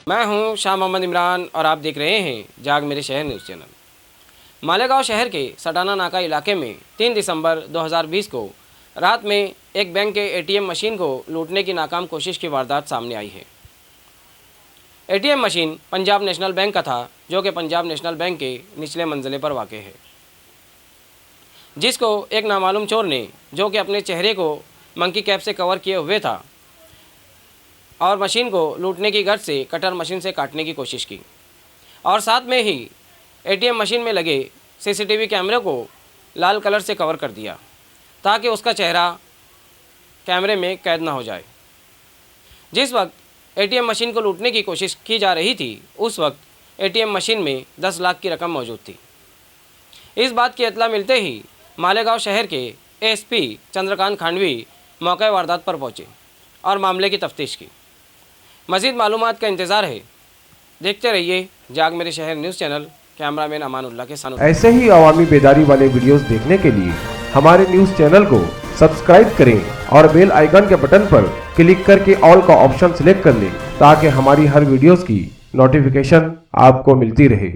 मैं हूं शाह मोहम्मद इमरान और आप देख रहे हैं जाग मेरे शहर न्यूज़ चैनल। मालेगांव शहर के सटाना नाका इलाके में 3 दिसंबर 2020 को रात में एक बैंक के एटीएम मशीन को लूटने की नाकाम कोशिश की वारदात सामने आई है। ATM machine Punjab national bank का था, जो कि पंजाब नेशनल बैंक के निचले मंजिले पर वाक़ है, जिसको एक नामालूम चोर ने, जो कि अपने चेहरे को मंकी कैप से कवर किए हुए था, और मशीन को लूटने की गर्ज से कटर मशीन से काटने की कोशिश की और साथ में ही एटीएम मशीन में लगे सीसीटीवी कैमरे को लाल कलर से कवर कर दिया ताकि उसका चेहरा कैमरे में कैद ना हो जाए। जिस वक्त एटीएम मशीन को लूटने की कोशिश की जा रही थी, उस वक्त एटीएम मशीन में 10 लाख की रकम मौजूद थी। इस बात की इत्तला मिलते ही मालेगांव शहर के एसपी चंद्रकांत खांडवी मौके वारदात पर पहुंचे और मामले की तफ्तीश की। मज़ीद मालूमात का इंतज़ार है। देखते रहिए जाग मेरे शहर न्यूज़ चैनल। कैमरामैन अमानुल्लाह के साथ। ऐसे ही अवामी बेदारी वाले वीडियोस देखने के लिए हमारे न्यूज़ चैनल को सब्सक्राइब करें और बेल आइकन के बटन पर क्लिक करके ऑल का ऑप्शन सिलेक्ट कर लें ताकि हमारी हर वीडियोस की नोटिफिकेशन आपको मिलती रहे।